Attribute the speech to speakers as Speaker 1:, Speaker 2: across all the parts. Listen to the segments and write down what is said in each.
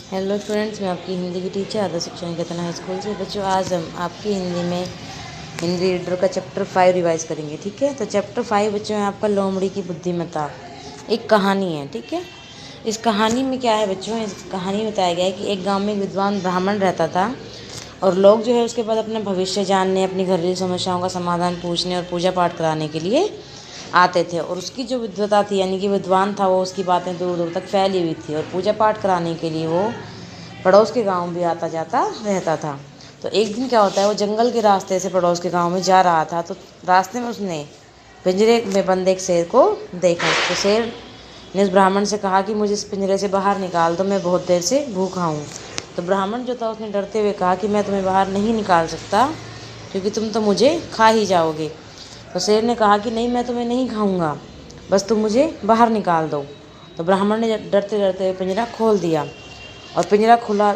Speaker 1: Hello friends, मैं आपकी हिंदी की टीचर आदर्श शिक्षा निकेतन हाई स्कूल से। बच्चों, आज हम आपकी हिंदी में हिंदी रीडर का चैप्टर 5 रिवाइज करेंगे। ठीक है, तो चैप्टर 5 बच्चों है आपका लोमड़ी की बुद्धिमत्ता। एक कहानी है। ठीक है, इस कहानी में क्या है बच्चों, इस कहानी में बताया गया है कि एक गांव में एक विद्वान ब्राह्मण रहता था और लोग जो है उसके बाद अपना भविष्य जानने, अपनी घरेलू समस्याओं का समाधान पूछने और पूजा पाठ कराने के लिए आते थे। और उसकी जो विद्वता थी, यानी कि विद्वान था वो, उसकी बातें दूर दूर तक फैली हुई थी। और पूजा पाठ कराने के लिए वो पड़ोस के गांव भी आता जाता रहता था। तो एक दिन क्या होता है, वो जंगल के रास्ते से पड़ोस के गांव में जा रहा था। तो रास्ते में उसने पिंजरे में बंद एक शेर को देखा। तो शेर ने उस ब्राह्मण से कहा कि मुझे इस पिंजरे से बाहर निकाल दो, मैं बहुत देर से भूखा हूँ। तो ब्राह्मण जो था उसने डरते हुए कहा कि मैं तुम्हें बाहर नहीं निकाल सकता, क्योंकि तुम तो मुझे खा ही जाओगे। तो शेर ने कहा कि नहीं, मैं तुम्हें नहीं खाऊंगा, बस तुम मुझे बाहर निकाल दो। तो ब्राह्मण ने डरते डरते हुए पिंजरा खोल दिया और पिंजरा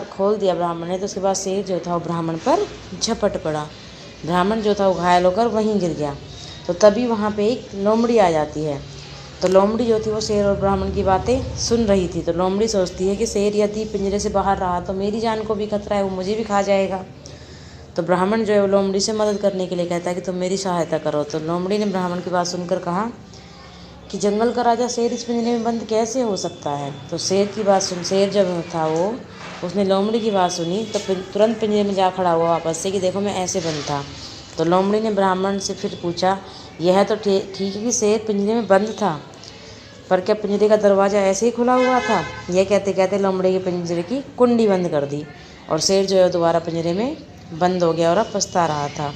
Speaker 1: खोल दिया ब्राह्मण ने। तो उसके बाद शेर जो था वो ब्राह्मण पर झपट पड़ा। ब्राह्मण जो था वो घायल होकर वहीं गिर गया। तो तभी वहाँ पे एक लोमड़ी आ जाती है। तो लोमड़ी जो थी वो शेर और ब्राह्मण की बातें सुन रही थी। तो लोमड़ी सोचती है कि शेर यदि पिंजरे से बाहर रहा तो मेरी जान को भी खतरा है, वो मुझे भी खा जाएगा। तो ब्राह्मण जो है वो लोमड़ी से मदद करने के लिए कहता है कि तुम मेरी सहायता करो। तो लोमड़ी ने ब्राह्मण की बात सुनकर कहा कि जंगल का राजा शेर इस पिंजरे में बंद कैसे हो सकता है। तो शेर की बात सुन, शेर जब था वो, उसने लोमड़ी की बात सुनी तो तुरंत पिंजरे में जा खड़ा हुआ वापस से कि देखो मैं ऐसे बंद था। तो लोमड़ी ने ब्राह्मण से फिर पूछा, यह तो ठीक है कि शेर पिंजरे में बंद था, पर क्या पिंजरे का दरवाज़ा ऐसे ही खुला हुआ था। यह कहते कहते लोमड़ी के पिंजरे की कुंडी बंद कर दी और शेर जो है दोबारा पिंजरे में बंद हो गया और अब पछता रहा था।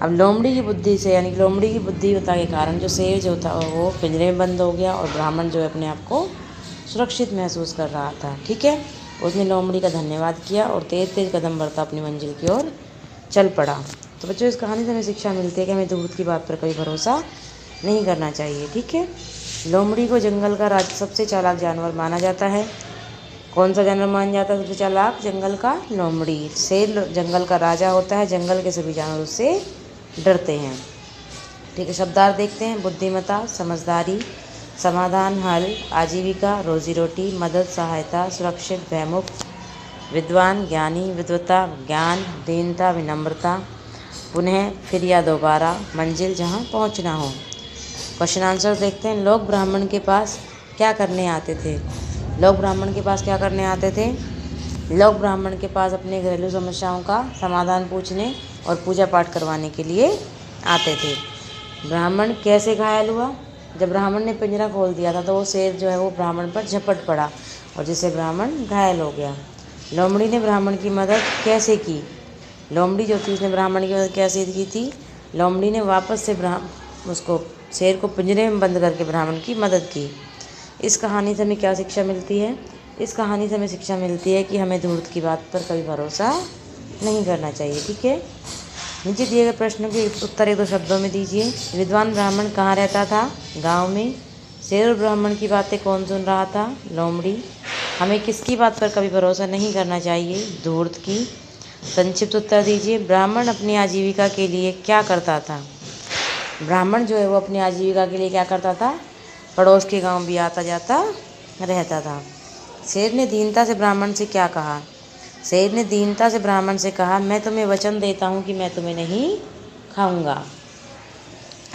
Speaker 1: अब लोमड़ी की बुद्धि से, यानी लोमड़ी की बुद्धिमत्ता के कारण जो शेर जो था वो पिंजरे में बंद हो गया और ब्राह्मण जो है अपने आप को सुरक्षित महसूस कर रहा था। ठीक है, उसने लोमड़ी का धन्यवाद किया और तेज तेज कदम बढ़ता अपनी मंजिल की ओर चल पड़ा। तो बच्चों, इस कहानी से हमें शिक्षा मिलती है कि हमें दूध की बात पर कभी भरोसा नहीं करना चाहिए। ठीक है, लोमड़ी को जंगल का राज सबसे चालाक जानवर माना जाता है। कौन सा जानवर माना जाता है सबसे चालाक? जंगल का लोमड़ी। शेर जंगल का राजा होता है, जंगल के सभी जानवर उससे डरते हैं। ठीक है, शब्दार्थ देखते हैं। बुद्धिमत्ता, समझदारी, समाधान, हल, आजीविका, रोजी रोटी, मदद, सहायता, सुरक्षित, भयमुक्त, विद्वान, ज्ञानी, विद्वता, ज्ञान, दीनता, विनम्रता, पुनः, फिर या दोबारा, मंजिल, जहाँ पहुँचना हो। क्वेश्चन आंसर देखते हैं। लोग ब्राह्मण के पास क्या करने आते थे? लोग ब्राह्मण के पास क्या करने आते थे? लोग ब्राह्मण के पास अपने घरेलू समस्याओं का समाधान पूछने और पूजा पाठ करवाने के लिए आते थे। ब्राह्मण कैसे घायल हुआ? जब ब्राह्मण ने पिंजरा खोल दिया था तो वो शेर जो है वो ब्राह्मण पर झपट पड़ा और जिससे ब्राह्मण घायल हो गया। लोमड़ी ने ब्राह्मण की मदद कैसे की? लोमड़ी जो थी उसने ब्राह्मण की मदद कैसे की थी? लोमड़ी ने वापस से उसको शेर को पिंजरे में बंद करके ब्राह्मण की मदद की। इस कहानी से हमें क्या शिक्षा मिलती है? इस कहानी से हमें शिक्षा मिलती है कि हमें धूर्त की बात पर कभी भरोसा नहीं करना चाहिए। ठीक है, नीचे दिए गए प्रश्न के उत्तर एक दो शब्दों में दीजिए। विद्वान ब्राह्मण कहाँ रहता था? गांव में। शेर और ब्राह्मण की बातें कौन सुन रहा था? लोमड़ी। हमें किसकी बात पर कभी भरोसा नहीं करना चाहिए? धूर्त की। संक्षिप्त उत्तर दीजिए। ब्राह्मण अपनी आजीविका के लिए क्या करता था? ब्राह्मण जो है वो अपनी आजीविका के लिए क्या करता था? पड़ोस के गांव भी आता जाता रहता था। शेर ने दीनता से ब्राह्मण से क्या कहा? शेर ने दीनता से ब्राह्मण से कहा, मैं तुम्हें वचन देता हूँ कि मैं तुम्हें नहीं खाऊंगा।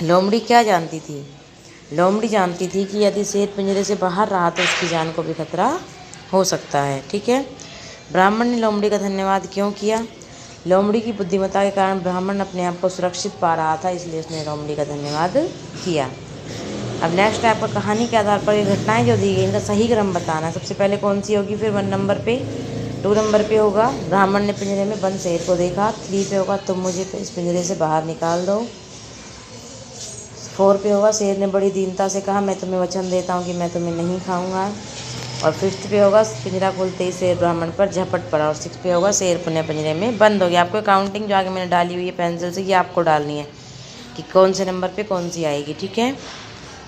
Speaker 1: लोमड़ी क्या जानती थी? लोमड़ी जानती थी कि यदि शेर पिंजरे से बाहर रहा तो उसकी जान को भी खतरा हो सकता है। ठीक है, ब्राह्मण ने लोमड़ी का धन्यवाद क्यों किया? लोमड़ी की बुद्धिमत्ता के कारण ब्राह्मण अपने आप को सुरक्षित पा रहा था, इसलिए उसने लोमड़ी का धन्यवाद किया। अब नेक्स्ट है आपका कहानी के आधार पर ये घटनाएं जो दी गई इनका सही क्रम बताना है। सबसे पहले कौन सी होगी? फिर 1 नंबर पे, 2 नंबर पे होगा ब्राह्मण ने पिंजरे में बंद शेर को देखा। 3 पे होगा तुम मुझे इस पिंजरे से बाहर निकाल दो। 4 पे होगा शेर ने बड़ी दीनता से कहा, मैं तुम्हें वचन देता हूँ कि मैं तुम्हें नहीं खाऊंगा। और 5th पे होगा पिंजरा खोलते ही शेर ब्राह्मण पर झपट पड़ा। और 6 पे होगा शेर पुनः पिंजरे में बंद हो गया। आपको काउंटिंग जो आगे मैंने डाली हुई है पेंसिल से, ये आपको डालनी है कि कौन से नंबर पे कौन सी आएगी। ठीक है,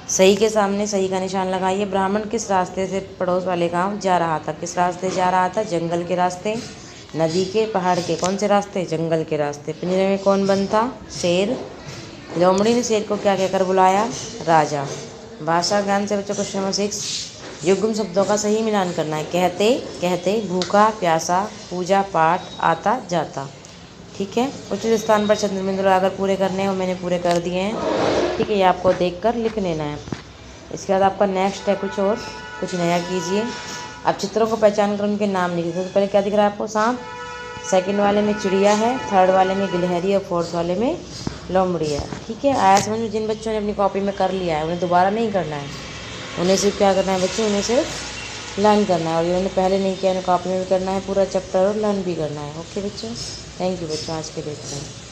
Speaker 1: सही के सामने सही का निशान लगाइए। ब्राह्मण किस रास्ते से पड़ोस वाले गांव जा रहा था? किस रास्ते जा रहा था? जंगल के रास्ते, नदी के, पहाड़ के। कौन से रास्ते? जंगल के रास्ते। पिंजरे में कौन बंद था? शेर। लोमड़ी ने शेर को क्या कहकर बुलाया? राजा। भाषा ज्ञान से बच्चों क्वेश्चन नंबर 6, युग्म शब्दों का सही मिलान करना है। कहते कहते, भूखा प्यासा, पूजा पाठ, आता जाता। ठीक है। उचित स्थान पर चंद्रबिंदु लगाकर पूरे करने हैं और मैंने पूरे कर दिए हैं। ठीक है, ये आपको देखकर लिख लेना है। इसके बाद आपका नेक्स्ट है कुछ नया कीजिए। अब चित्रों को पहचान कर उनके नाम लिखिए। सबसे पहले क्या दिख रहा है आपको? सांप। सेकंड वाले में चिड़िया है, थर्ड वाले में गिलहरी और फोर्थ वाले में लोमड़ी है। ठीक है, आया समझ में? जिन बच्चों ने अपनी कॉपी में कर लिया है उन्हें दोबारा नहीं करना है। उन्हें सिर्फ क्या करना है बच्चों? उन्हें सिर्फ लर्न करना है। और जिन्होंने पहले नहीं किया उन्हें कॉपी में भी करना है पूरा चैप्टर और लर्न भी करना है। ओके बच्चों, थैंक यू बच्चों, आज के लिए इतना ही।